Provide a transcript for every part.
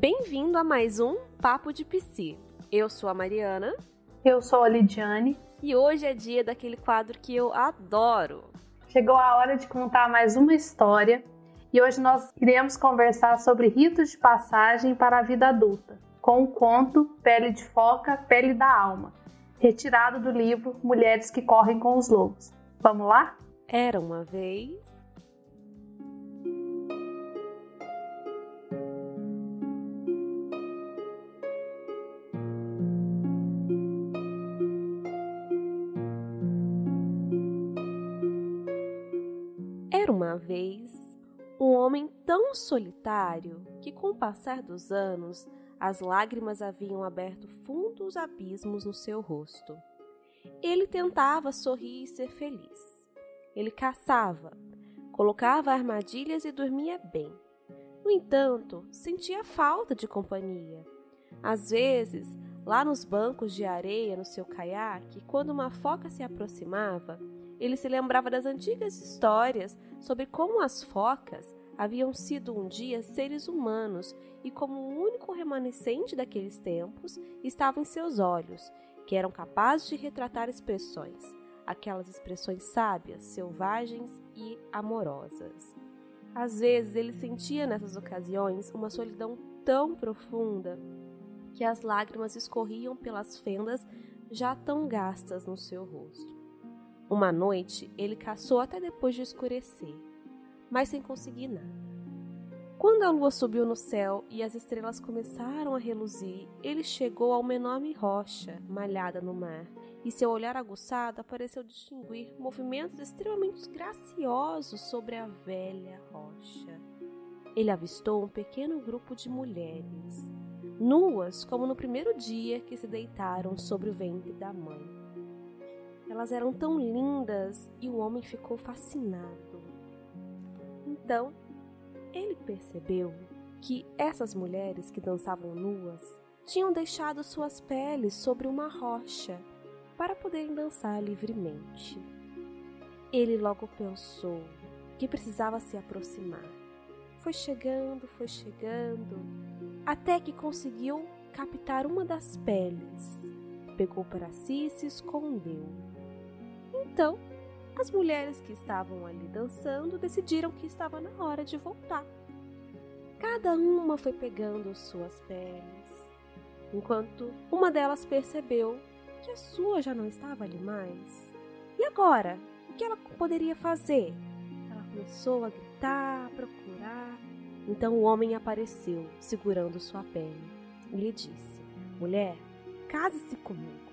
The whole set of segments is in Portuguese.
Bem-vindo a mais um Papo de Psi. Eu sou a Mariana. Eu sou a Lidiane. E hoje é dia daquele quadro que eu adoro. Chegou a hora de contar mais uma história e hoje nós iremos conversar sobre ritos de passagem para a vida adulta, com o conto Pele de Foca, Pele da Alma, retirado do livro Mulheres que Correm com os Lobos. Vamos lá? Era uma vez... Era uma vez um homem tão solitário que, com o passar dos anos, as lágrimas haviam aberto fundos abismos no seu rosto. Ele tentava sorrir e ser feliz. Ele caçava, colocava armadilhas e dormia bem. No entanto, sentia falta de companhia. Às vezes, lá nos bancos de areia no seu caiaque, quando uma foca se aproximava, ele se lembrava das antigas histórias sobre como as focas haviam sido um dia seres humanos e como o único remanescente daqueles tempos estava em seus olhos, que eram capazes de retratar expressões, aquelas expressões sábias, selvagens e amorosas. Às vezes ele sentia nessas ocasiões uma solidão tão profunda que as lágrimas escorriam pelas fendas já tão gastas no seu rosto. Uma noite, ele caçou até depois de escurecer, mas sem conseguir nada. Quando a lua subiu no céu e as estrelas começaram a reluzir, ele chegou a uma enorme rocha malhada no mar, e seu olhar aguçado pareceu distinguir movimentos extremamente graciosos sobre a velha rocha. Ele avistou um pequeno grupo de mulheres, nuas como no primeiro dia que se deitaram sobre o ventre da mãe. Elas eram tão lindas e o homem ficou fascinado. Então, ele percebeu que essas mulheres que dançavam nuas tinham deixado suas peles sobre uma rocha para poderem dançar livremente. Ele logo pensou que precisava se aproximar. Foi chegando, até que conseguiu captar uma das peles. Pegou para si e se escondeu. Então, as mulheres que estavam ali dançando decidiram que estava na hora de voltar. Cada uma foi pegando suas peles, enquanto uma delas percebeu que a sua já não estava ali mais. E agora? O que ela poderia fazer? Ela começou a gritar, a procurar. Então o homem apareceu, segurando sua pele, e lhe disse: "Mulher, case-se comigo.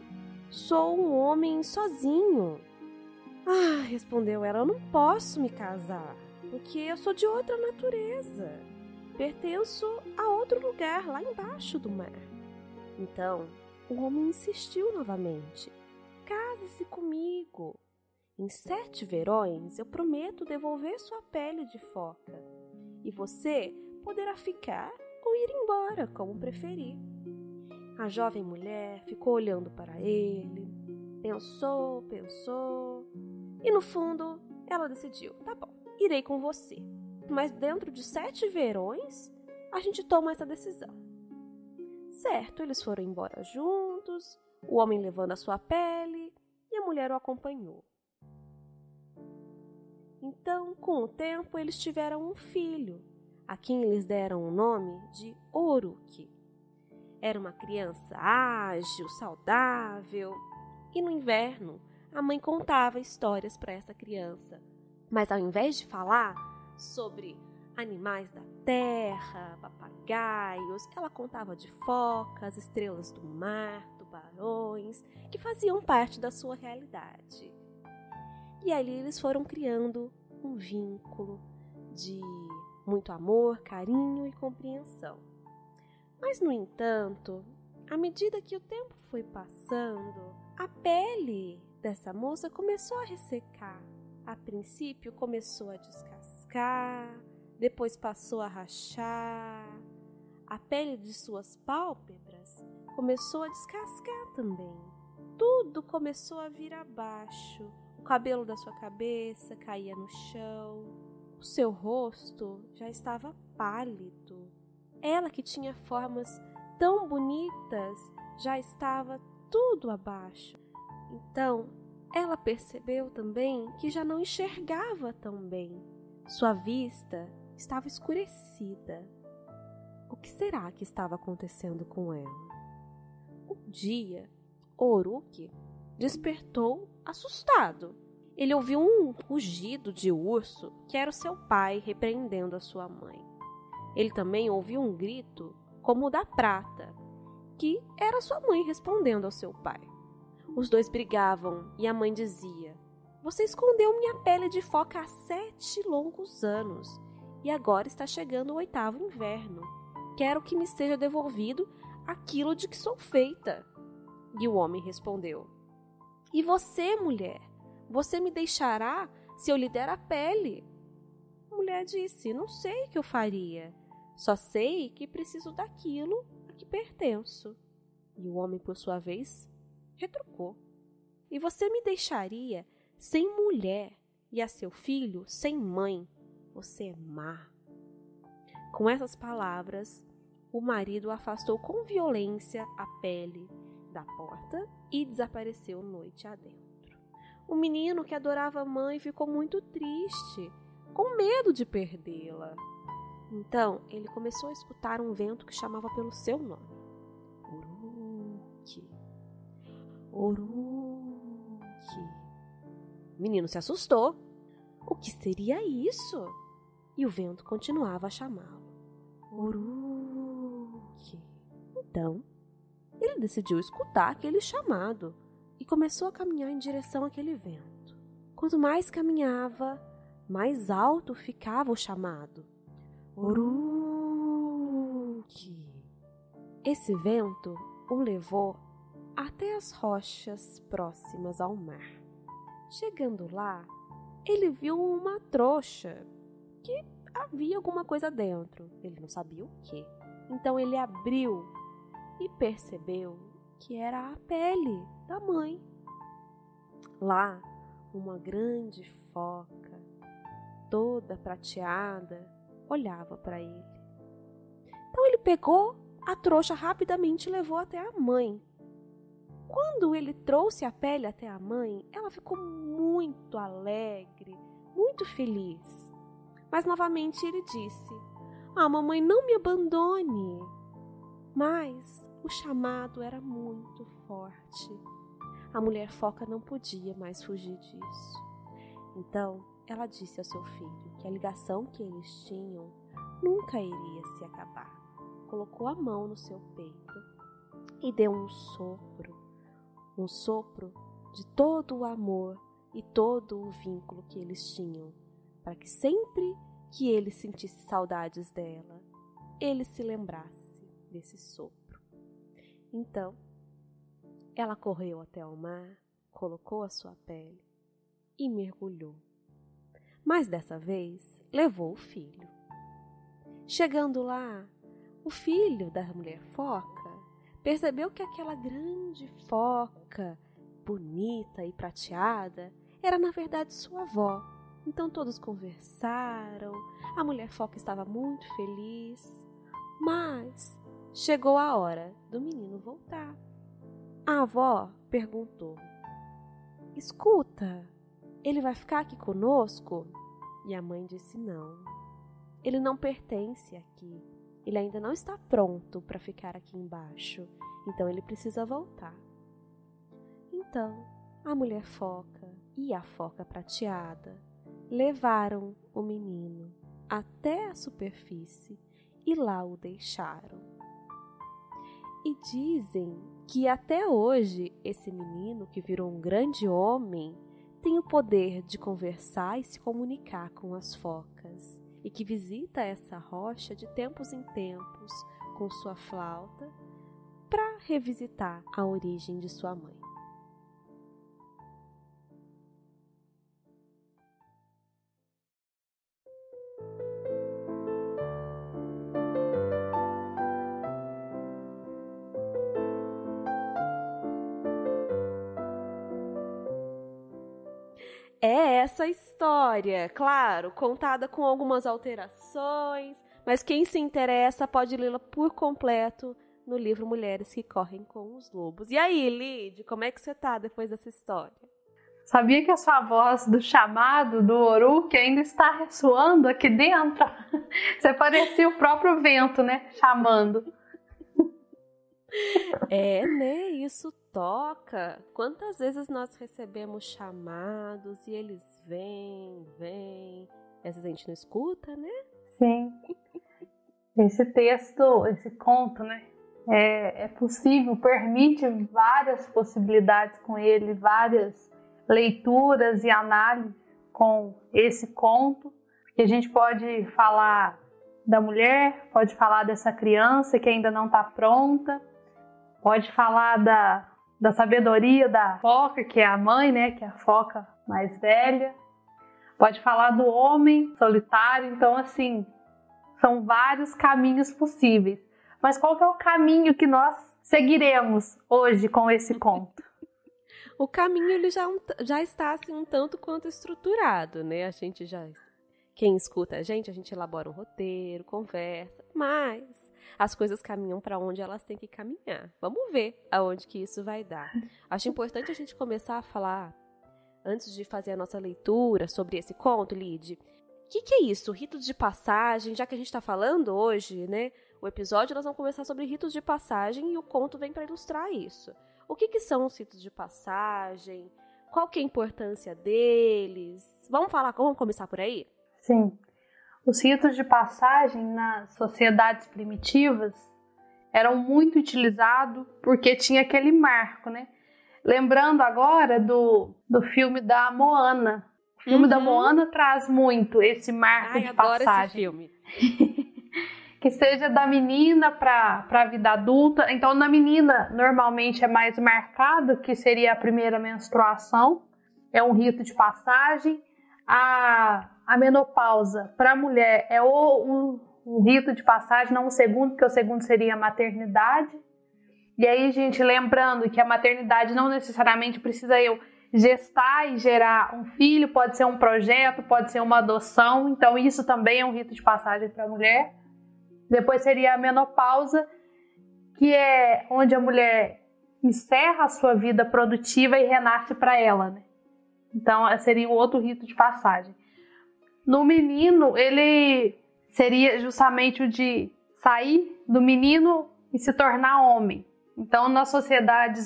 Sou um homem sozinho." "Ah", respondeu ela, "eu não posso me casar, porque eu sou de outra natureza. Pertenço a outro lugar, lá embaixo do mar." Então, o homem insistiu novamente: "Case-se comigo. Em 7 verões eu prometo devolver sua pele de foca, e você poderá ficar ou ir embora, como preferir." A jovem mulher ficou olhando para ele, pensou, e no fundo ela decidiu: "Tá bom, irei com você, mas dentro de 7 verões a gente toma essa decisão." Certo, eles foram embora juntos, o homem levando a sua pele e a mulher o acompanhou. Então, com o tempo, eles tiveram um filho, a quem eles deram o nome de Oruque. Era uma criança ágil, saudável, e no inverno a mãe contava histórias para essa criança. Mas ao invés de falar sobre animais da terra, papagaios, ela contava de focas, estrelas do mar, tubarões, que faziam parte da sua realidade. E ali eles foram criando um vínculo de muito amor, carinho e compreensão. Mas, no entanto, à medida que o tempo foi passando, a pele dessa moça começou a ressecar. A princípio começou a descascar, depois passou a rachar. A pele de suas pálpebras começou a descascar também. Tudo começou a vir abaixo. O cabelo da sua cabeça caía no chão. O seu rosto já estava pálido. Ela que tinha formas tão bonitas já estava tudo abaixo. Então, ela percebeu também que já não enxergava tão bem. Sua vista estava escurecida. O que será que estava acontecendo com ela? Um dia, Oruque despertou assustado. Ele ouviu um rugido de urso que era o seu pai repreendendo a sua mãe. Ele também ouviu um grito como o da prata, que era sua mãe respondendo ao seu pai. Os dois brigavam e a mãe dizia: "Você escondeu minha pele de foca há 7 longos anos e agora está chegando o 8º inverno. Quero que me seja devolvido aquilo de que sou feita." E o homem respondeu: "E você, mulher? Você me deixará se eu lhe der a pele?" A mulher disse: "Não sei o que eu faria. Só sei que preciso daquilo a que pertenço." E o homem, por sua vez, retrucou: "E você me deixaria sem mulher e a seu filho sem mãe? Você é má." Com essas palavras, o marido afastou com violência a pele da porta e desapareceu noite adentro. O menino, que adorava a mãe, ficou muito triste, com medo de perdê-la. Então, ele começou a escutar um vento que chamava pelo seu nome: Oruque, Oruque. O menino se assustou. O que seria isso? E o vento continuava a chamá-lo: Oruque. Então, ele decidiu escutar aquele chamado e começou a caminhar em direção àquele vento. Quanto mais caminhava, mais alto ficava o chamado: Oruque. Esse vento o levou até as rochas próximas ao mar. Chegando lá, ele viu uma trouxa que havia alguma coisa dentro. Ele não sabia o que. Então ele abriu e percebeu que era a pele da mãe. Lá, uma grande foca, toda prateada, olhava para ele. Então ele pegou a trouxa rapidamente e levou até a mãe. Quando ele trouxe a pele até a mãe, ela ficou muito alegre, muito feliz. Mas novamente ele disse: mamãe, não me abandone." Mas o chamado era muito forte. A mulher foca não podia mais fugir disso. Então, ela disse ao seu filho que a ligação que eles tinham nunca iria se acabar. Colocou a mão no seu peito e deu um sopro de todo o amor e todo o vínculo que eles tinham, para que sempre que ele sentisse saudades dela, ele se lembrasse desse sopro. Então, ela correu até o mar, colocou a sua pele e mergulhou. Mas dessa vez, levou o filho. Chegando lá, o filho da mulher foca percebeu que aquela grande foca, bonita e prateada, era na verdade sua avó. Então todos conversaram, a mulher foca estava muito feliz, mas chegou a hora do menino voltar. A avó perguntou: "Escuta, ele vai ficar aqui conosco?" E a mãe disse: "Não, ele não pertence aqui. Ele ainda não está pronto para ficar aqui embaixo, então ele precisa voltar." Então, a mulher foca e a foca prateada levaram o menino até a superfície e lá o deixaram. E dizem que até hoje esse menino, que virou um grande homem, tem o poder de conversar e se comunicar com as focas, e que visita essa rocha de tempos em tempos com sua flauta para revisitar a origem de sua mãe. É essa a história, claro, contada com algumas alterações, Mas quem se interessa pode lê-la por completo no livro Mulheres que Correm com os Lobos. E aí, Lid, como é que você tá depois dessa história? Sabia que a sua voz do chamado do Oru, que ainda está ressoando aqui dentro, você parecia o próprio vento, né? Chamando. É, né? Isso toca. Quantas vezes nós recebemos chamados e eles vêm. Às vezes a gente não escuta, né? Sim. Esse texto, esse conto, né? É possível, permite várias possibilidades com ele, várias leituras e análises com esse conto, que a gente pode falar da mulher, pode falar dessa criança que ainda não está pronta, pode falar da sabedoria da foca, que é a mãe, né, que é a foca mais velha, pode falar do homem solitário. Então, assim, são vários caminhos possíveis. Mas qual que é o caminho que nós seguiremos hoje com esse conto? O caminho ele já está assim, um tanto quanto estruturado, né? A gente quem escuta a gente elabora um roteiro, conversa, mas as coisas caminham para onde elas têm que caminhar. Vamos ver aonde que isso vai dar. Acho importante a gente começar a falar, antes de fazer a nossa leitura sobre esse conto, Lid, o que é isso? Ritos de passagem, já que a gente está falando hoje, né? O episódio nós vamos conversar sobre ritos de passagem e o conto vem para ilustrar isso. O que são os ritos de passagem? Qual que é a importância deles? Vamos começar por aí? Sim. Os ritos de passagem nas sociedades primitivas eram muito utilizados porque tinha aquele marco, né? Lembrando agora do filme da Moana. O filme da Moana traz muito esse marco de passagem. Adoro esse filme. Que seja da menina para a vida adulta. Então, na menina, normalmente é mais marcado, que seria a primeira menstruação. É um rito de passagem. A menopausa, para a mulher, é um rito de passagem, não o segundo, porque o segundo seria a maternidade. E aí, gente, lembrando que a maternidade não necessariamente precisa eu gestar e gerar um filho, pode ser um projeto, pode ser uma adoção. Então, isso também é um rito de passagem para a mulher. Depois seria a menopausa, que é onde a mulher encerra a sua vida produtiva e renasce para ela, né? Então, seria um outro rito de passagem. No menino, ele seria justamente o de sair do menino e se tornar homem. Então,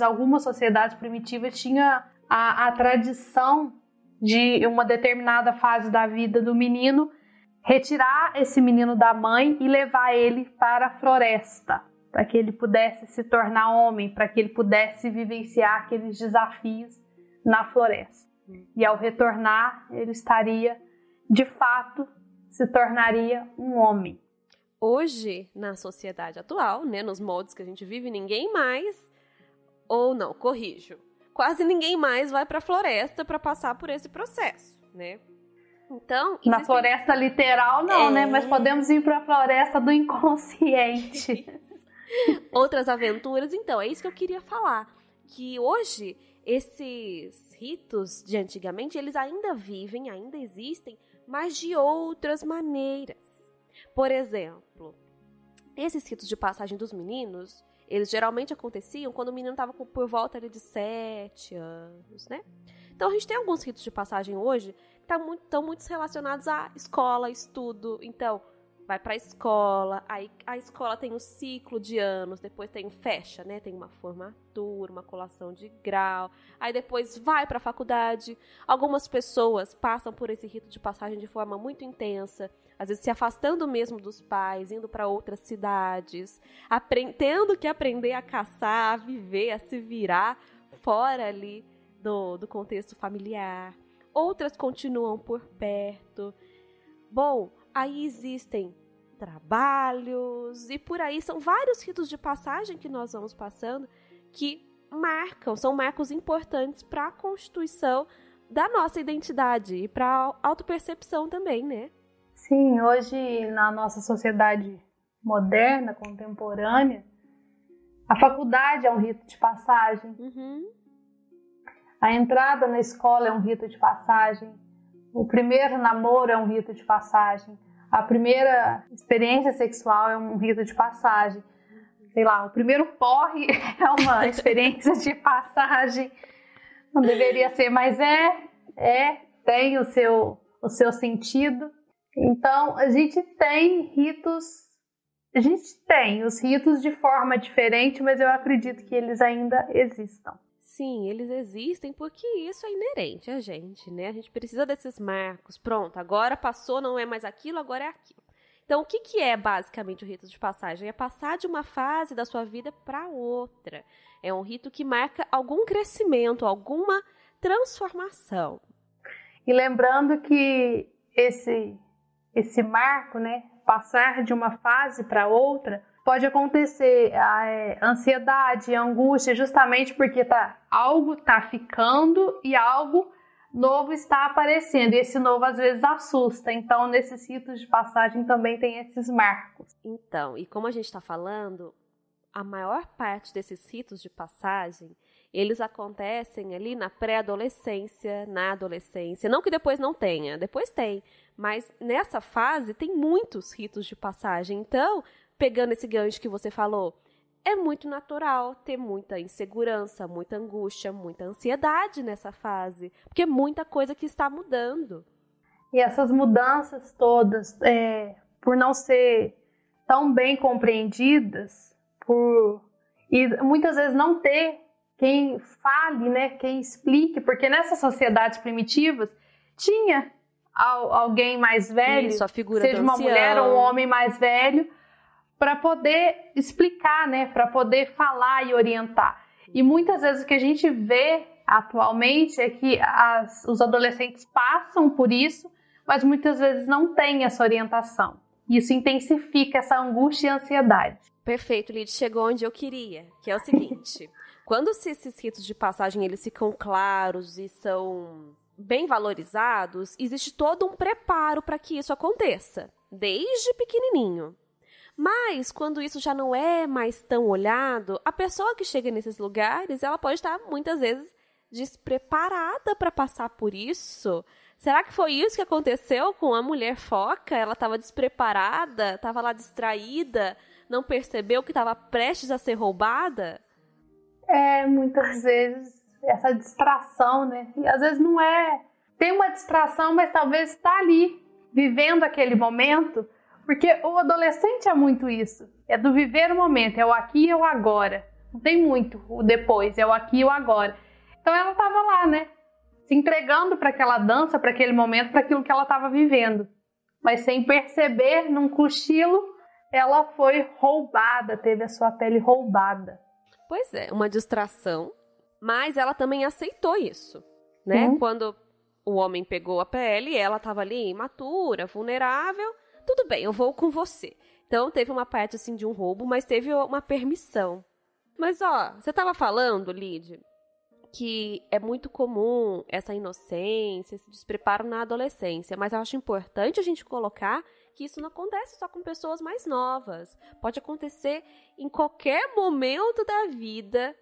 algumas sociedades primitivas tinha a tradição de uma determinada fase da vida do menino retirar esse menino da mãe e levar ele para a floresta, para que ele pudesse se tornar homem, para que ele pudesse vivenciar aqueles desafios na floresta. E ao retornar, ele estaria, de fato, se tornaria um homem. Hoje, na sociedade atual, né, nos moldes que a gente vive, quase ninguém mais vai para a floresta para passar por esse processo, né? Então, na floresta literal não, né? Mas podemos ir para a floresta do inconsciente. Outras aventuras. Então, é isso que eu queria falar. Que hoje, esses ritos de antigamente, eles ainda vivem, ainda existem, mas de outras maneiras. Por exemplo, esses ritos de passagem dos meninos, eles geralmente aconteciam quando o menino estava por volta ali de 7 anos, né? Então, a gente tem alguns ritos de passagem hoje que estão muito relacionados à escola, estudo. Então, vai para a escola, aí a escola tem um ciclo de anos, depois fecha, né? Tem uma formatura, uma colação de grau, aí depois vai para a faculdade. Algumas pessoas passam por esse rito de passagem de forma muito intensa, às vezes se afastando mesmo dos pais, indo para outras cidades, tendo que aprender a caçar, a viver, a se virar fora ali do contexto familiar. Outras continuam por perto. Bom, aí existem trabalhos e por aí são vários ritos de passagem que nós vamos passando que são marcos importantes para a constituição da nossa identidade e para a autopercepção também, né? Sim, hoje na nossa sociedade moderna, contemporânea, a faculdade é um rito de passagem. A entrada na escola é um rito de passagem. O primeiro namoro é um rito de passagem. a primeira experiência sexual é um rito de passagem. Sei lá, o primeiro porre é uma experiência de passagem. Não deveria ser, mas tem o seu sentido. Então, a gente tem os ritos de forma diferente, mas eu acredito que eles ainda existam. Sim, eles existem porque isso é inerente a gente, né? A gente precisa desses marcos. Pronto, agora passou, não é mais aquilo, agora é aquilo. Então, o que é basicamente o rito de passagem? É passar de uma fase da sua vida para outra. É um rito que marca algum crescimento, alguma transformação. E lembrando que esse marco, né, passar de uma fase para outra, pode acontecer a ansiedade, a angústia, justamente porque algo está ficando e algo novo está aparecendo. E esse novo às vezes assusta. Então, nesses ritos de passagem também tem esses marcos. Então, e como a gente está falando, a maior parte desses ritos de passagem, eles acontecem ali na pré-adolescência, na adolescência. Não que depois não tenha, depois tem. Mas nessa fase tem muitos ritos de passagem. Então, pegando esse gancho que você falou, é muito natural ter muita insegurança, muita angústia, muita ansiedade nessa fase, porque é muita coisa que está mudando. E essas mudanças todas, por não ser tão bem compreendidas, e muitas vezes não ter quem fale, né, quem explique, porque nessas sociedades primitivas tinha alguém mais velho, isso, a figura seja do uma ancião, mulher ou um homem mais velho, para poder explicar, né, para poder falar e orientar. E muitas vezes o que a gente vê atualmente é que os adolescentes passam por isso, mas muitas vezes não têm essa orientação. Isso intensifica essa angústia e ansiedade. Perfeito, Lid, chegou onde eu queria, que é o seguinte: quando esses ritos de passagem eles ficam claros e são bem valorizados, existe todo um preparo para que isso aconteça, desde pequenininho. Mas, quando isso já não é mais tão olhado, a pessoa que chega nesses lugares, ela pode estar, muitas vezes, despreparada para passar por isso. Será que foi isso que aconteceu com a mulher foca? Ela estava despreparada, estava lá distraída, não percebeu que estava prestes a ser roubada? Muitas vezes, essa distração, né? E às vezes não é... Tem uma distração, mas talvez está ali, vivendo aquele momento... Porque o adolescente é muito isso, é do viver o momento, é o aqui e o agora. Não tem muito o depois, é o aqui e o agora. Então ela estava lá, né? Se entregando para aquela dança, para aquele momento, para aquilo que ela estava vivendo. Mas sem perceber, num cochilo, ela foi roubada, teve a sua pele roubada. Pois é, uma distração, mas ela também aceitou isso, né? Quando o homem pegou a pele, ela estava ali imatura, vulnerável. Tudo bem, eu vou com você. Então, teve uma parte, assim, de um roubo, mas teve uma permissão. Mas, você estava falando, Lid, que é muito comum essa inocência, esse despreparo na adolescência. Mas eu acho importante a gente colocar que isso não acontece só com pessoas mais novas. Pode acontecer em qualquer momento da vida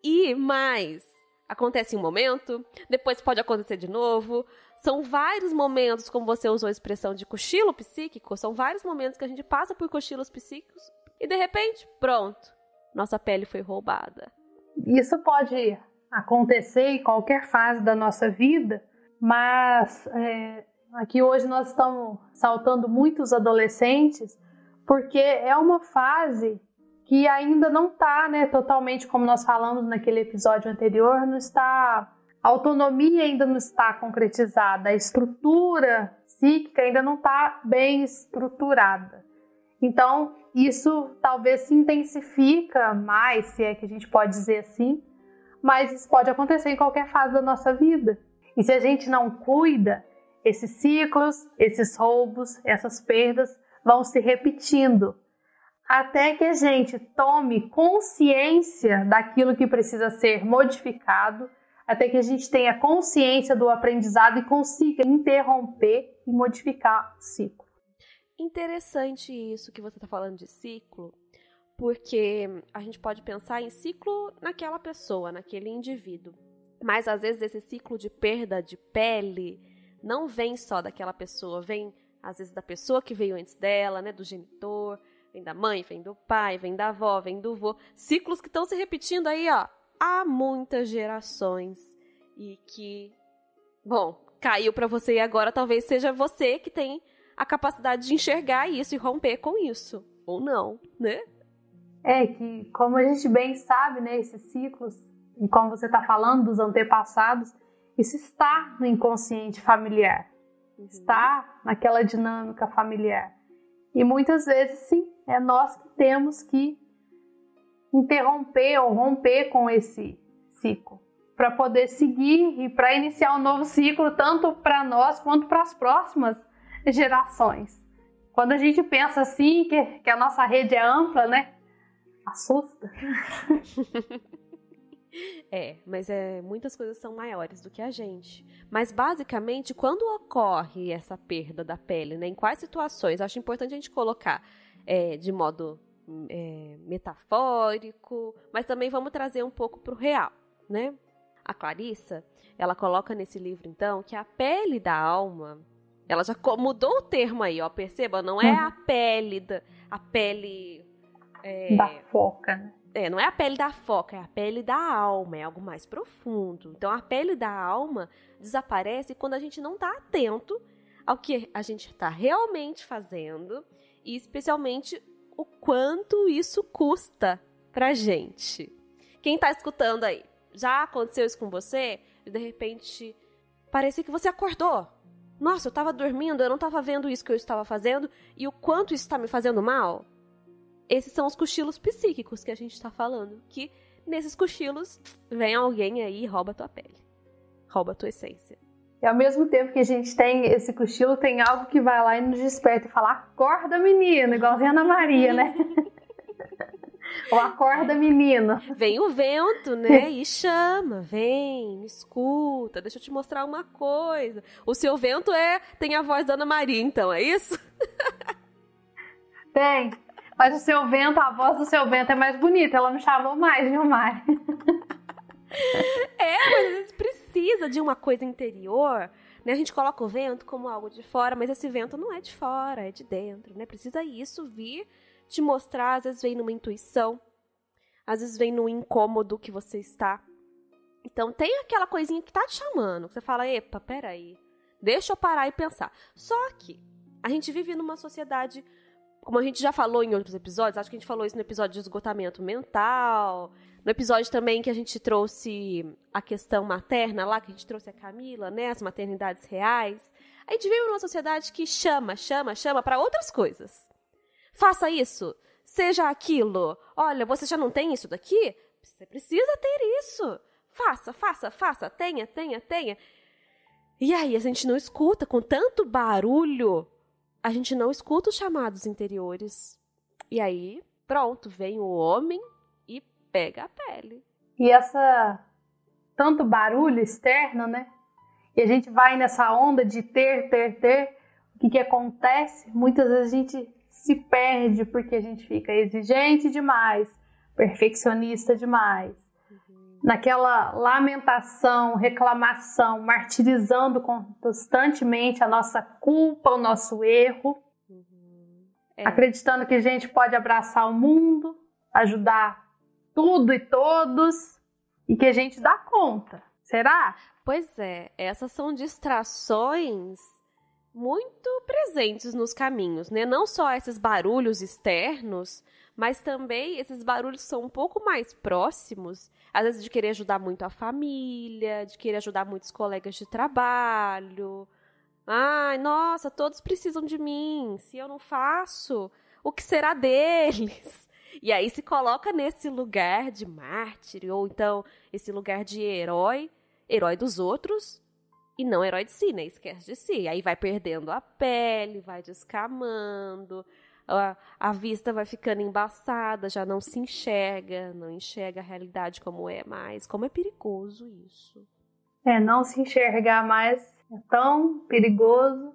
e mais. Acontece em um momento, depois pode acontecer de novo. São vários momentos, como você usou a expressão de cochilo psíquico, são vários momentos que a gente passa por cochilos psíquicos e, de repente, pronto, nossa pele foi roubada. Isso pode acontecer em qualquer fase da nossa vida, mas aqui hoje nós estamos saltando muitos adolescentes, porque é uma fase que ainda não está, né, totalmente, como nós falamos naquele episódio anterior, não está... A autonomia ainda não está concretizada, a estrutura psíquica ainda não está bem estruturada. Então, isso talvez se intensifica mais, se é que a gente pode dizer assim, mas isso pode acontecer em qualquer fase da nossa vida. E se a gente não cuida, esses ciclos, esses roubos, essas perdas vão se repetindo, até que a gente tome consciência daquilo que precisa ser modificado, até que a gente tenha consciência do aprendizado e consiga interromper e modificar o ciclo. Interessante isso que você está falando de ciclo, porque a gente pode pensar em ciclo naquela pessoa, naquele indivíduo. Mas às vezes esse ciclo de perda de pele não vem só daquela pessoa, vem às vezes da pessoa que veio antes dela, né, do genitor, vem da mãe, vem do pai, vem da avó, vem do vô. Ciclos que estão se repetindo aí, ó, há muitas gerações. E que, bom, caiu para você e agora talvez seja você que tem a capacidade de enxergar isso e romper com isso. Ou não, né? Que, como a gente bem sabe, né, esses ciclos, e como você está falando dos antepassados, isso está no inconsciente familiar. Está naquela dinâmica familiar. E muitas vezes, sim, é nós que temos que interromper ou romper com esse ciclo, para poder seguir e para iniciar um novo ciclo, tanto para nós quanto para as próximas gerações. Quando a gente pensa assim, que a nossa rede é ampla, né? Assusta. Mas muitas coisas são maiores do que a gente. Mas, basicamente, quando ocorre essa perda da pele, né, em quais situações? Acho importante a gente colocar de modo metafórico, mas também vamos trazer um pouco para o real, né? A Clarissa, ela coloca nesse livro, então, que a pele da alma, ela já mudou o termo aí, ó, perceba, não é a pele da foca, né? Não é a pele da foca, é a pele da alma, é algo mais profundo. Então, a pele da alma desaparece quando a gente não está atento ao que a gente está realmente fazendo e, especialmente, o quanto isso custa pra gente. Quem está escutando aí, já aconteceu isso com você? De repente, parecia que você acordou. Nossa, eu estava dormindo, eu não estava vendo isso que eu estava fazendo e o quanto isso está me fazendo mal? Esses são os cochilos psíquicos que a gente está falando, que nesses cochilos vem alguém aí e rouba a tua pele, rouba a tua essência. E ao mesmo tempo que a gente tem esse cochilo, tem algo que vai lá e nos desperta e fala, acorda menina, igualzinho a Ana Maria, né? Ou acorda menina. Vem o vento, né? E chama, vem, me escuta, deixa eu te mostrar uma coisa. O seu vento tem a voz da Ana Maria, então, é isso? Tem. Mas o seu vento, a voz do seu vento é mais bonita. Ela me chamou mais, viu, Mari? Mas às vezes precisa de uma coisa interior, né? A gente coloca o vento como algo de fora, mas esse vento não é de fora, é de dentro, né? Precisa isso vir te mostrar, às vezes vem numa intuição, às vezes vem num incômodo que você está. Então tem aquela coisinha que tá te chamando, que você fala, epa, peraí, deixa eu parar e pensar. Só que a gente vive numa sociedade, como a gente já falou em outros episódios, acho que a gente falou isso no episódio de esgotamento mental, no episódio também que a gente trouxe a questão materna lá, que a gente trouxe a Camila, né, as maternidades reais. A gente vive numa sociedade que chama para outras coisas. Faça isso, seja aquilo. Olha, você já não tem isso daqui? Você precisa ter isso. Faça, tenha. E aí a gente não escuta, com tanto barulho, a gente não escuta os chamados interiores. E aí, pronto, vem o homem e pega a pele. E tanto barulho externo, né? E a gente vai nessa onda de ter. O que acontece? Muitas vezes a gente se perde porque a gente fica exigente demais, perfeccionista demais. Naquela lamentação, reclamação, martirizando constantemente a nossa culpa, o nosso erro, acreditando que a gente pode abraçar o mundo, ajudar tudo e todos, e que a gente dá conta. Será? Pois é, essas são distrações muito presentes nos caminhos, né? Não só esses barulhos externos, mas também esses barulhos são um pouco mais próximos, às vezes de querer ajudar muito a família, de querer ajudar muitos colegas de trabalho. Ai, nossa, todos precisam de mim. Se eu não faço, o que será deles? E aí se coloca nesse lugar de mártir, ou então esse lugar de herói dos outros, e não herói de si, né? Esquece de si. Aí vai perdendo a pele, vai descamando, a vista vai ficando embaçada, já não se enxerga, não enxerga a realidade como é mais. Como é perigoso isso. Não se enxergar mais é tão perigoso.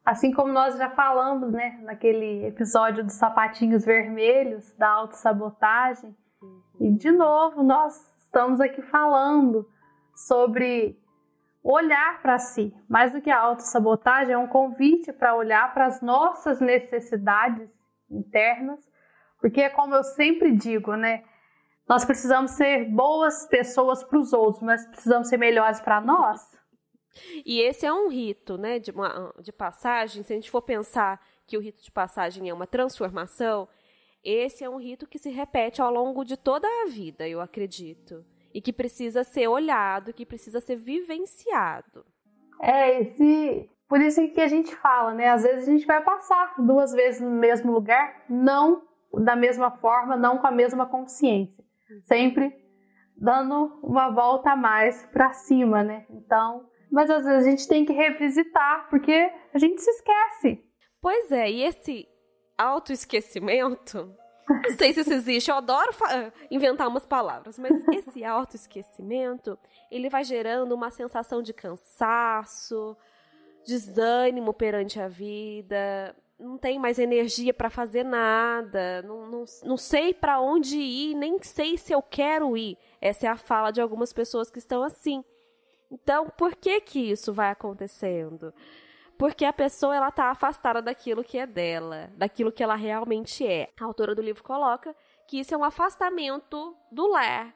Assim como nós já falamos, né? Naquele episódio dos sapatinhos vermelhos, da autossabotagem. E, de novo, nós estamos aqui falando sobre olhar para si. Mais do que a autossabotagem, é um convite para olhar para as nossas necessidades internas, porque, como eu sempre digo, né, nós precisamos ser boas pessoas para os outros, mas precisamos ser melhores para nós. E esse é um rito, né, de passagem. Se a gente for pensar que o rito de passagem é uma transformação, esse é um rito que se repete ao longo de toda a vida, eu acredito. E que precisa ser olhado, que precisa ser vivenciado. Por isso que a gente fala, né? Às vezes a gente vai passar 2 vezes no mesmo lugar, não da mesma forma, não com a mesma consciência. Sempre dando uma volta a mais para cima, né? Então, mas às vezes a gente tem que revisitar, porque a gente se esquece. Pois é, e esse autoesquecimento, não sei se isso existe, eu adoro inventar umas palavras, mas esse autoesquecimento, ele vai gerando uma sensação de cansaço, desânimo perante a vida, não tem mais energia para fazer nada, não sei para onde ir, nem sei se eu quero ir. Essa é a fala de algumas pessoas que estão assim. Então, por que isso vai acontecendo? Porque a pessoa ela está afastada daquilo que é dela, daquilo que ela realmente é. A autora do livro coloca que isso é um afastamento do lar,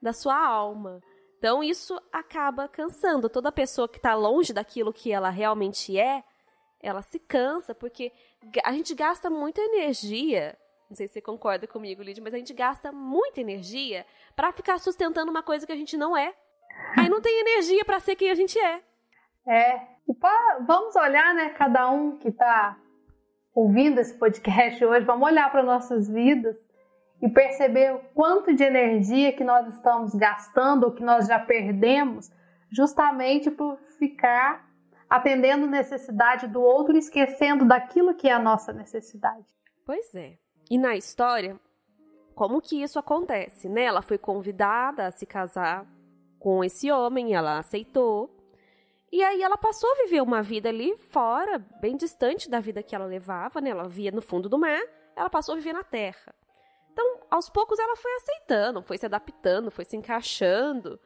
da sua alma. Então, isso acaba cansando. Toda pessoa que está longe daquilo que ela realmente é, ela se cansa, porque a gente gasta muita energia, não sei se você concorda comigo, Lídia, mas a gente gasta muita energia para ficar sustentando uma coisa que a gente não é. Aí não tem energia para ser quem a gente é. Vamos olhar, né, cada um que está ouvindo esse podcast hoje, vamos olhar para nossas vidas e perceber o quanto de energia que nós estamos gastando ou que nós já perdemos justamente por ficar atendendo necessidade do outro e esquecendo daquilo que é a nossa necessidade. Pois é. E na história, como que isso acontece, né? Ela foi convidada a se casar com esse homem, ela aceitou. E aí ela passou a viver uma vida ali fora, bem distante da vida que ela levava, né? Ela via no fundo do mar, ela passou a viver na terra. Então, aos poucos ela foi aceitando, foi se adaptando, foi se encaixando.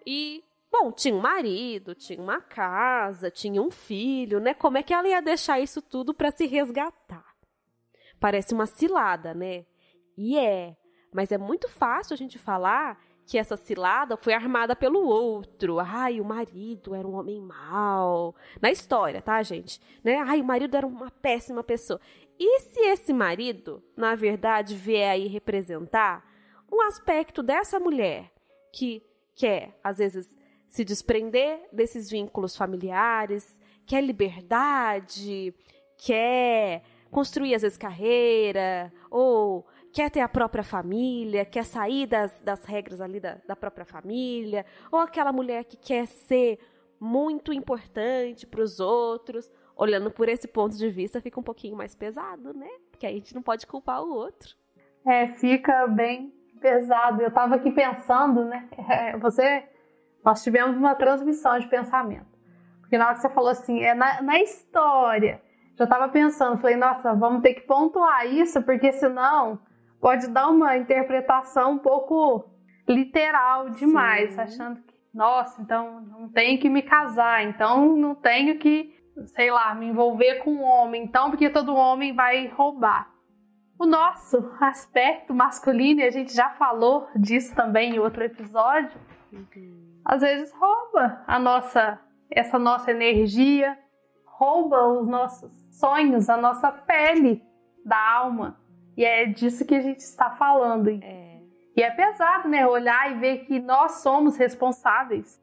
E, bom, tinha um marido, tinha uma casa, tinha um filho, né? Como é que ela ia deixar isso tudo para se resgatar? Parece uma cilada, né? Mas é muito fácil a gente falar que essa cilada foi armada pelo outro. Ai, o marido era um homem mau. Na história, tá, gente? Né? Ai, o marido era uma péssima pessoa. E se esse marido, na verdade, vier aí representar um aspecto dessa mulher que quer, às vezes, se desprender desses vínculos familiares, quer liberdade, quer construir, às vezes, carreira, ou quer ter a própria família, quer sair das regras ali da própria família, ou aquela mulher que quer ser muito importante para os outros. Olhando por esse ponto de vista, fica um pouquinho mais pesado, né? Porque aí a gente não pode culpar o outro. Fica bem pesado. Eu estava aqui pensando, né? Nós tivemos uma transmissão de pensamento. Porque na hora que você falou assim, na história, já estava pensando, falei, nossa, vamos ter que pontuar isso, porque senão pode dar uma interpretação um pouco literal demais. Sim. Achando que, nossa, então não tenho que me casar, então não tenho que, sei lá, me envolver com um homem, então porque todo homem vai roubar. O nosso aspecto masculino, e a gente já falou disso também em outro episódio, às vezes rouba essa nossa energia, rouba os nossos sonhos, a nossa pele da alma. E é disso que a gente está falando. E é pesado, né? Olhar e ver que nós somos responsáveis.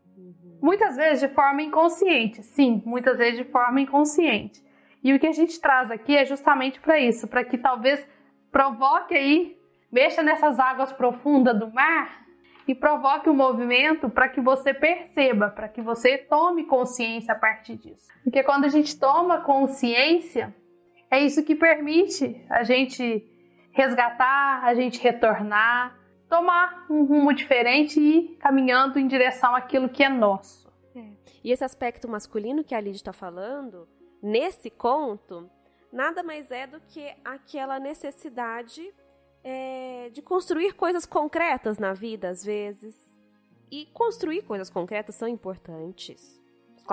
Muitas vezes de forma inconsciente. Sim, muitas vezes de forma inconsciente. E o que a gente traz aqui é justamente para isso. Para que talvez provoque aí, mexa nessas águas profundas do mar e provoque um movimento para que você perceba, para que você tome consciência a partir disso. Porque quando a gente toma consciência, é isso que permite a gente resgatar, a gente retornar, tomar um rumo diferente e ir caminhando em direção àquilo que é nosso. E esse aspecto masculino que a Lídia está falando, nesse conto, nada mais é do que aquela necessidade de construir coisas concretas na vida, às vezes. E construir coisas concretas são importantes.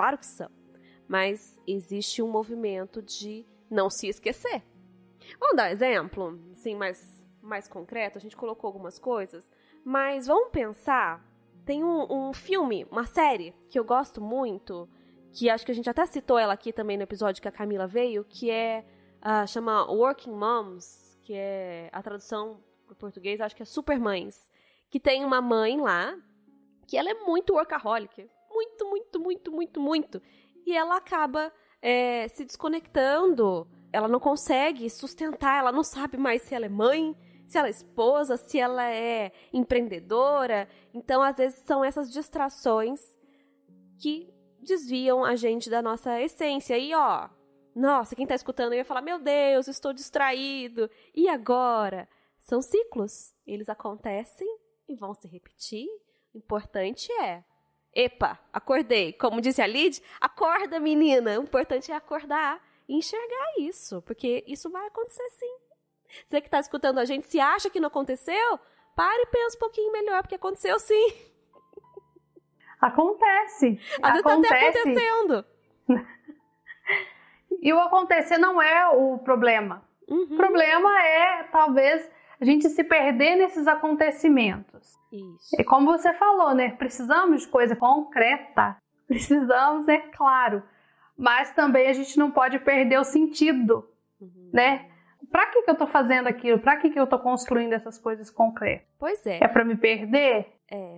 claro que são. Mas existe um movimento de não se esquecer. Vamos dar um exemplo, assim, mais concreto. A gente colocou algumas coisas, mas vamos pensar. Tem um filme, uma série, que eu gosto muito, que acho que a gente até citou ela aqui também no episódio que a Camila veio, que chama Working Moms, que é a tradução para o português, acho que é Supermães, que tem uma mãe lá, que ela é muito workaholic, muito, e ela acaba se desconectando, ela não consegue sustentar, ela não sabe mais se ela é mãe, se ela é esposa, se ela é empreendedora. Então, às vezes, são essas distrações que desviam a gente da nossa essência. E, nossa, quem tá escutando ia falar, meu Deus, estou distraído. E agora? São ciclos. Eles acontecem e vão se repetir. O importante epa, acordei. Como disse a Lid, acorda, menina. O importante é acordar e enxergar isso, porque isso vai acontecer sim. Você que está escutando a gente, se acha que não aconteceu, pare e pensa um pouquinho melhor, porque aconteceu sim. Acontece. Às vezes está até acontecendo. E o acontecer não é o problema. O problema é, talvez, a gente se perder nesses acontecimentos. Isso. E como você falou, né? Precisamos de coisa concreta. Precisamos, é claro. Mas também a gente não pode perder o sentido, né? Pra que eu tô fazendo aquilo? Pra que eu tô construindo essas coisas concretas? Pois é. É pra me perder?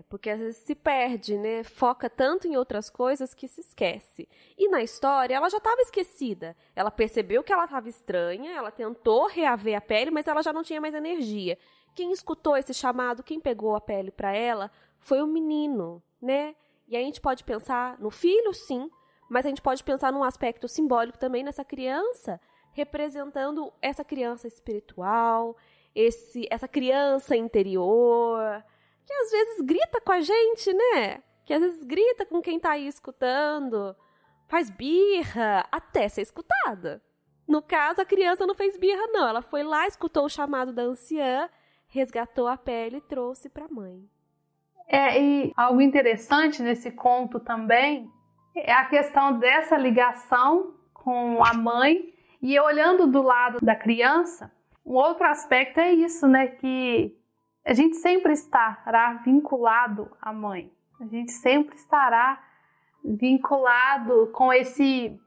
Porque às vezes se perde, né? Foca tanto em outras coisas que se esquece. E na história, ela já estava esquecida. Ela percebeu que ela estava estranha, ela tentou reaver a pele, mas ela já não tinha mais energia. Quem escutou esse chamado, quem pegou a pele para ela, foi o menino, né? E aí a gente pode pensar no filho, sim, mas a gente pode pensar num aspecto simbólico também nessa criança, representando essa criança espiritual, essa criança interior, que às vezes grita com a gente, né? Que às vezes grita com quem tá aí escutando, faz birra até ser escutada. No caso, a criança não fez birra, não. Ela foi lá, escutou o chamado da anciã, resgatou a pele e trouxe para a mãe. E algo interessante nesse conto também é a questão dessa ligação com a mãe. E olhando do lado da criança, um outro aspecto é isso, né? Que a gente sempre estará vinculado à mãe. A gente sempre estará vinculado com esse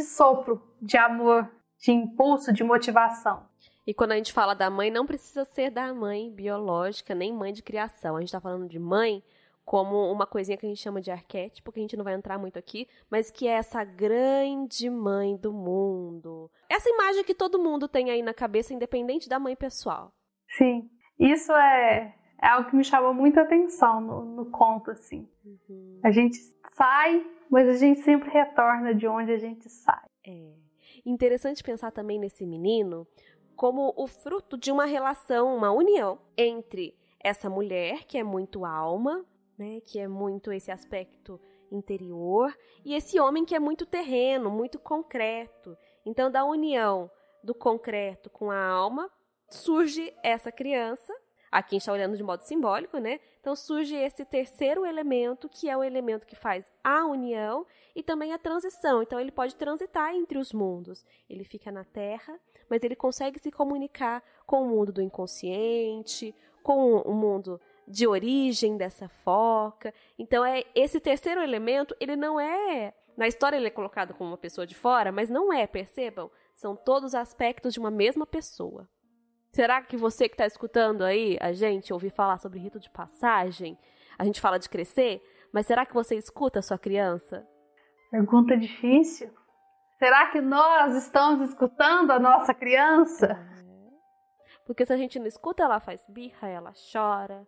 sopro de amor, de impulso, de motivação. E quando a gente fala da mãe, não precisa ser da mãe biológica, nem mãe de criação. A gente está falando de mãe como uma coisinha que a gente chama de arquétipo, que a gente não vai entrar muito aqui, mas que é essa grande mãe do mundo. Essa imagem que todo mundo tem aí na cabeça, independente da mãe pessoal. Sim, isso é algo que me chamou muita atenção no conto, assim. A gente sai, mas a gente sempre retorna de onde a gente sai. Interessante pensar também nesse menino como o fruto de uma relação, uma união entre essa mulher, que é muito alma, né, que é muito esse aspecto interior, e esse homem que é muito terreno, muito concreto. Então, da união do concreto com a alma, surge essa criança. Aqui a gente está olhando de modo simbólico, né? Então surge esse terceiro elemento, que é o elemento que faz a união e também a transição. Então ele pode transitar entre os mundos. Ele fica na Terra, mas ele consegue se comunicar com o mundo do inconsciente, com o mundo de origem dessa foca. Então esse terceiro elemento, ele não é... Na história ele é colocado como uma pessoa de fora, mas não é, percebam? São todos aspectos de uma mesma pessoa. Será que você que está escutando aí, a gente ouvir falar sobre rito de passagem, a gente fala de crescer, mas será que você escuta a sua criança? Pergunta difícil. Será que nós estamos escutando a nossa criança? Porque se a gente não escuta, ela faz birra, ela chora,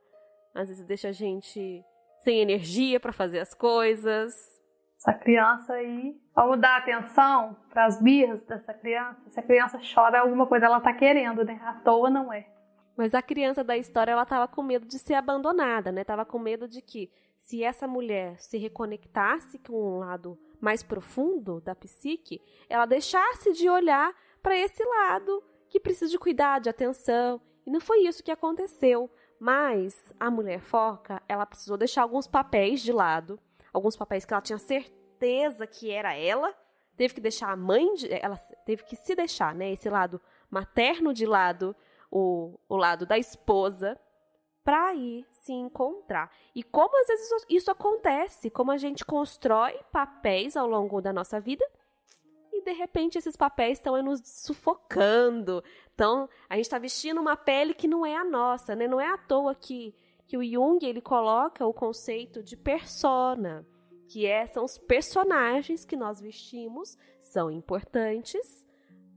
às vezes deixa a gente sem energia para fazer as coisas. Essa criança aí, vamos dar atenção para as birras dessa criança. Se a criança chora, alguma coisa ela está querendo, né? À toa não é. Mas a criança da história, ela estava com medo de ser abandonada, né? Estava com medo de que, se essa mulher se reconectasse com um lado mais profundo da psique, ela deixasse de olhar para esse lado que precisa de cuidado, de atenção. E não foi isso que aconteceu. Mas a mulher foca, ela precisou deixar alguns papéis de lado, alguns papéis que ela tinha certeza certeza que era ela, teve que deixar a mãe, ela teve que se deixar, né, esse lado materno de lado, o lado da esposa, para ir se encontrar. E como às vezes isso acontece, como a gente constrói papéis ao longo da nossa vida, e de repente esses papéis estão nos sufocando. Então, a gente está vestindo uma pele que não é a nossa, né? Não é à toa que o Jung ele coloca o conceito de persona, que são os personagens que nós vestimos, são importantes,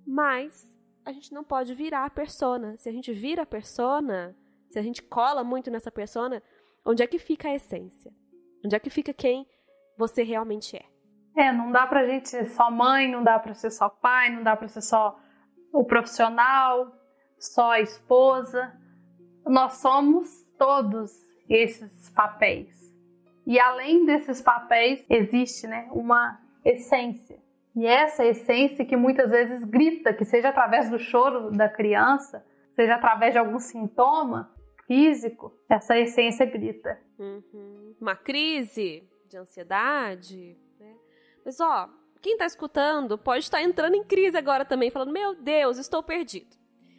mas a gente não pode virar a persona. Se a gente vira a persona, se a gente cola muito nessa persona, onde é que fica a essência? Onde é que fica quem você realmente é? Não dá pra gente ser só mãe, não dá pra ser só pai, não dá pra ser só o profissional, só a esposa. Nós somos todos esses papéis. E além desses papéis, existe, né, uma essência. E essa essência que muitas vezes grita, que seja através do choro da criança, seja através de algum sintoma físico, essa essência grita. Uma crise de ansiedade, né? Mas, quem está escutando pode estar entrando em crise agora também, falando, meu Deus, estou perdido.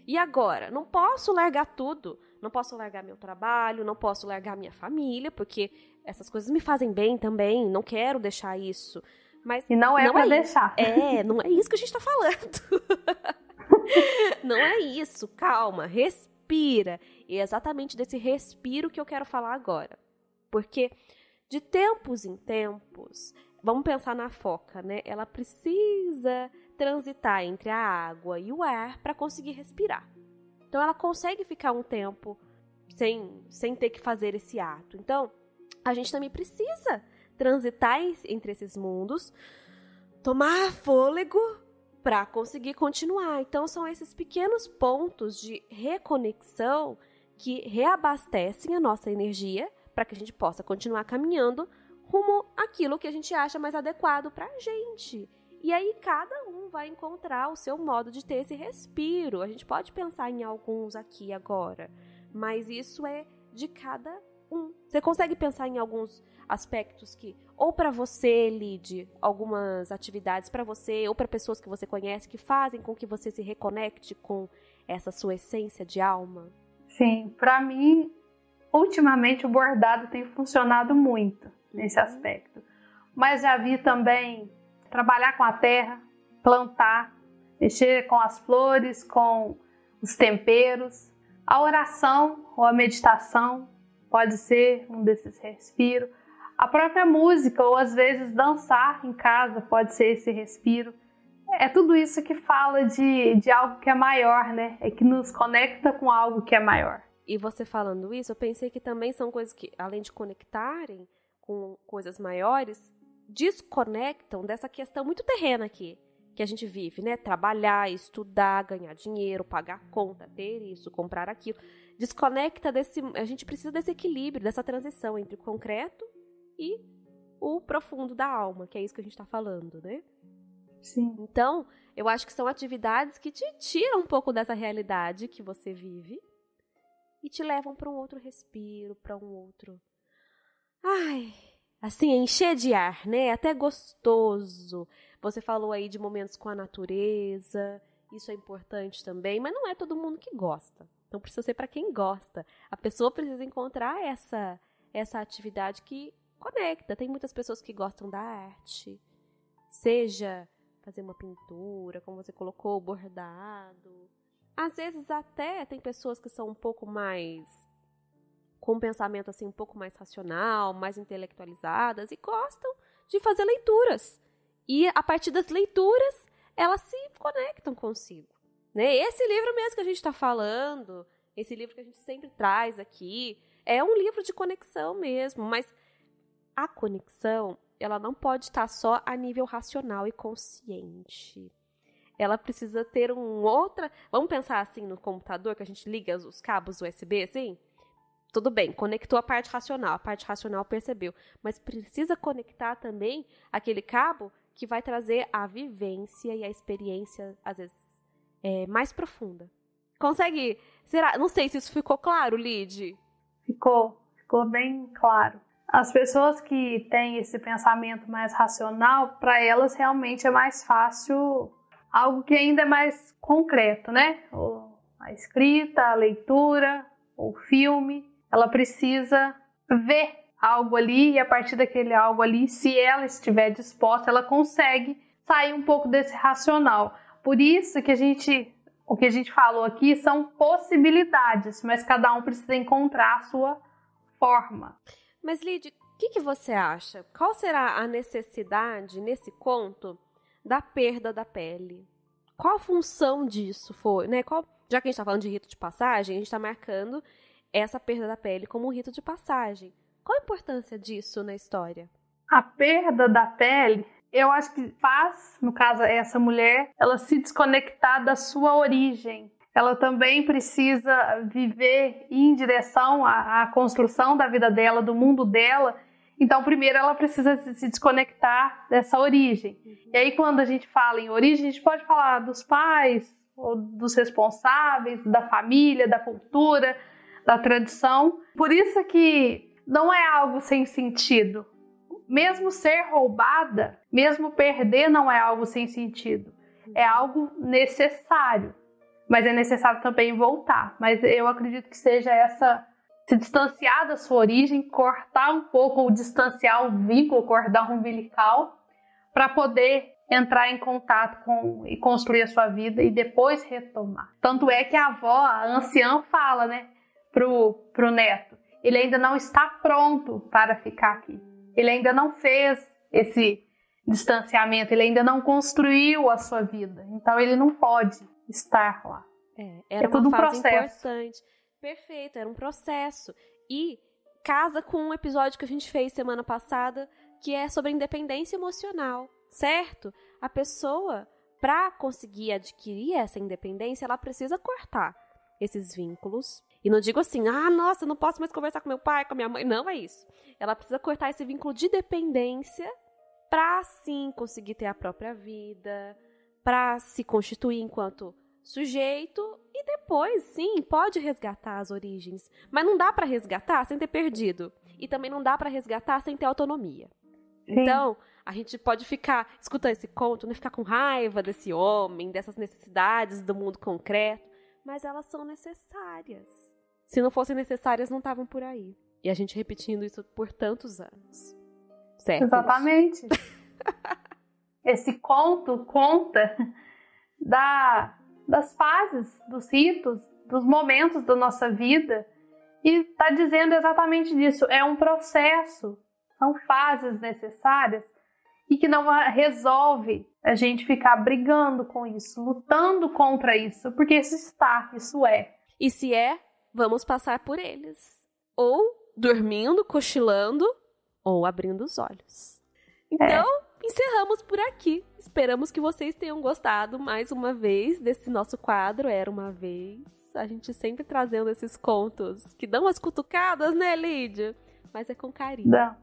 E agora? Não posso largar tudo. Não posso largar meu trabalho, não posso largar minha família, porque essas coisas me fazem bem também, não quero deixar isso. Mas e não é para deixar. Não é isso que a gente está falando. Não é isso, calma, respira. E é exatamente desse respiro que eu quero falar agora. Porque de tempos em tempos, vamos pensar na foca, né? Ela precisa transitar entre a água e o ar para conseguir respirar. Então, ela consegue ficar um tempo sem ter que fazer esse ato. Então, a gente também precisa transitar entre esses mundos, tomar fôlego para conseguir continuar. Então, são esses pequenos pontos de reconexão que reabastecem a nossa energia para que a gente possa continuar caminhando rumo àquilo que a gente acha mais adequado para a gente. E aí cada um vai encontrar o seu modo de ter esse respiro. A gente pode pensar em alguns aqui agora, mas isso é de cada um. Você consegue pensar em alguns aspectos que, ou para você, Lid, algumas atividades para você, ou para pessoas que você conhece, que fazem com que você se reconecte com essa sua essência de alma? Sim, para mim, ultimamente o bordado tem funcionado muito nesse aspecto. Mas já vi também trabalhar com a terra, plantar, mexer com as flores, com os temperos. A oração ou a meditação pode ser um desses respiros. A própria música ou às vezes dançar em casa pode ser esse respiro. É tudo isso que fala de algo que é maior, né? É que nos conecta com algo que é maior. E você falando isso, eu pensei que também são coisas que, além de conectarem com coisas maiores, desconectam dessa questão muito terrena aqui, que a gente vive, né? Trabalhar, estudar, ganhar dinheiro, pagar conta, ter isso, comprar aquilo. Desconecta a gente precisa desse equilíbrio, dessa transição entre o concreto e o profundo da alma, que é isso que a gente está falando, né? Sim. Então, eu acho que são atividades que te tiram um pouco dessa realidade que você vive e te levam para um outro respiro, para um outro... assim, encher de ar, né? Até gostoso. Você falou aí de momentos com a natureza, isso é importante também, mas não é todo mundo que gosta. Então precisa ser para quem gosta. A pessoa precisa encontrar essa atividade que conecta. Tem muitas pessoas que gostam da arte, seja fazer uma pintura, como você colocou, bordado. Às vezes até tem pessoas que são um pouco mais... com um pensamento assim um pouco mais racional, mais intelectualizadas e gostam de fazer leituras. E a partir das leituras, elas se conectam consigo. Né? Esse livro mesmo que a gente está falando, esse livro que a gente sempre traz aqui, é um livro de conexão mesmo, mas a conexão, ela não pode estar só a nível racional e consciente. Ela precisa ter outra... Vamos pensar assim no computador, que a gente liga os cabos USB, assim? Tudo bem, conectou a parte racional percebeu, mas precisa conectar também aquele cabo que vai trazer a vivência e a experiência, às vezes, mais profunda. Consegue? Será? Não sei se isso ficou claro, Lid. Ficou bem claro. As pessoas que têm esse pensamento mais racional, para elas realmente é mais fácil algo que ainda é mais concreto, né? A escrita, a leitura, o filme. Ela precisa ver algo ali e a partir daquele algo ali, se ela estiver disposta, ela consegue sair um pouco desse racional. Por isso que o que a gente falou aqui são possibilidades, mas cada um precisa encontrar a sua forma. Mas, Lídia, o que você acha? Qual será a necessidade, nesse conto, da perda da pele? Qual a função disso foi, né? Já que a gente está falando de rito de passagem, a gente está marcando essa perda da pele como um rito de passagem. Qual a importância disso na história? A perda da pele, eu acho que faz, no caso, essa mulher, ela se desconectar da sua origem. Ela também precisa viver em direção à construção da vida dela, do mundo dela. Então, primeiro, ela precisa se desconectar dessa origem. E aí, quando a gente fala em origem, a gente pode falar dos pais, ou dos responsáveis, da família, da cultura, da tradição. Por isso que não é algo sem sentido. Mesmo ser roubada, mesmo perder, não é algo sem sentido. É algo necessário. Mas é necessário também voltar. Mas eu acredito que seja se distanciar da sua origem, cortar um pouco, ou distanciar o vínculo, o cordão umbilical, para poder entrar em contato e construir a sua vida e depois retomar. Tanto é que a avó, a anciã, fala, né, pro neto, ele ainda não está pronto para ficar aqui. Ele ainda não fez esse distanciamento, ele ainda não construiu a sua vida. Então ele não pode estar lá. Era uma fase importante. Perfeito, era um processo. E casa com um episódio que a gente fez semana passada, que é sobre a independência emocional, certo? A pessoa, para conseguir adquirir essa independência, ela precisa cortar esses vínculos. E não digo assim, nossa, eu não posso mais conversar com meu pai, com a minha mãe. Não é isso. Ela precisa cortar esse vínculo de dependência para, sim, conseguir ter a própria vida, para se constituir enquanto sujeito e depois, sim, pode resgatar as origens. Mas não dá para resgatar sem ter perdido. E também não dá para resgatar sem ter autonomia. Sim. Então, a gente pode ficar escutando esse conto, né, ficar com raiva desse homem, dessas necessidades do mundo concreto, mas elas são necessárias. Se não fossem necessárias, não estavam por aí. E a gente repetindo isso por tantos anos. Certo? Exatamente. Esse conto conta das fases, dos ritos, dos momentos da nossa vida e está dizendo exatamente disso. É um processo, são fases necessárias e que não resolve a gente ficar brigando com isso, lutando contra isso, porque isso é. E se é, vamos passar por eles. Ou dormindo, cochilando, ou abrindo os olhos. Então, encerramos por aqui. Esperamos que vocês tenham gostado mais uma vez desse nosso quadro Era Uma Vez. A gente sempre trazendo esses contos que dão umas cutucadas, né, Lídia? Mas é com carinho. Não.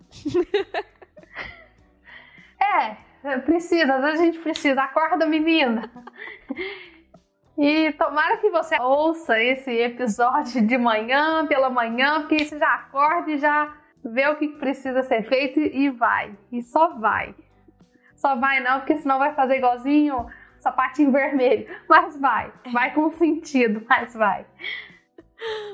Precisa, às vezes a gente precisa. Acorda, menina! E tomara que você ouça esse episódio de manhã, pela manhã, porque aí você já acorda e já vê o que precisa ser feito e vai. E só vai. Só vai não, porque senão vai fazer igualzinho sapatinho vermelho. Mas vai. Vai com sentido, mas vai.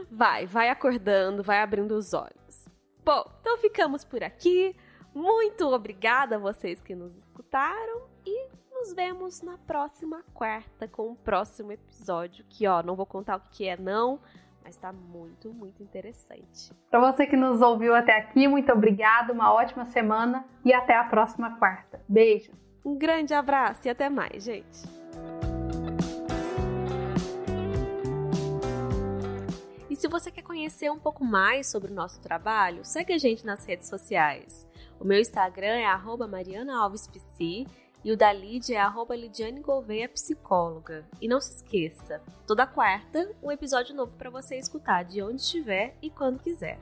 Vai acordando, vai abrindo os olhos. Bom, então ficamos por aqui. Muito obrigada a vocês que nos escutaram e nos vemos na próxima quarta com o próximo episódio, que não vou contar o que é não, mas tá muito, muito interessante. Para você que nos ouviu até aqui, muito obrigada, uma ótima semana e até a próxima quarta. Beijo! Um grande abraço e até mais, gente! E se você quer conhecer um pouco mais sobre o nosso trabalho, segue a gente nas redes sociais. O meu Instagram é @marianaalvespc e o da Lídia é @lidianegouveia_psicóloga. E não se esqueça, toda quarta um episódio novo para você escutar de onde estiver e quando quiser.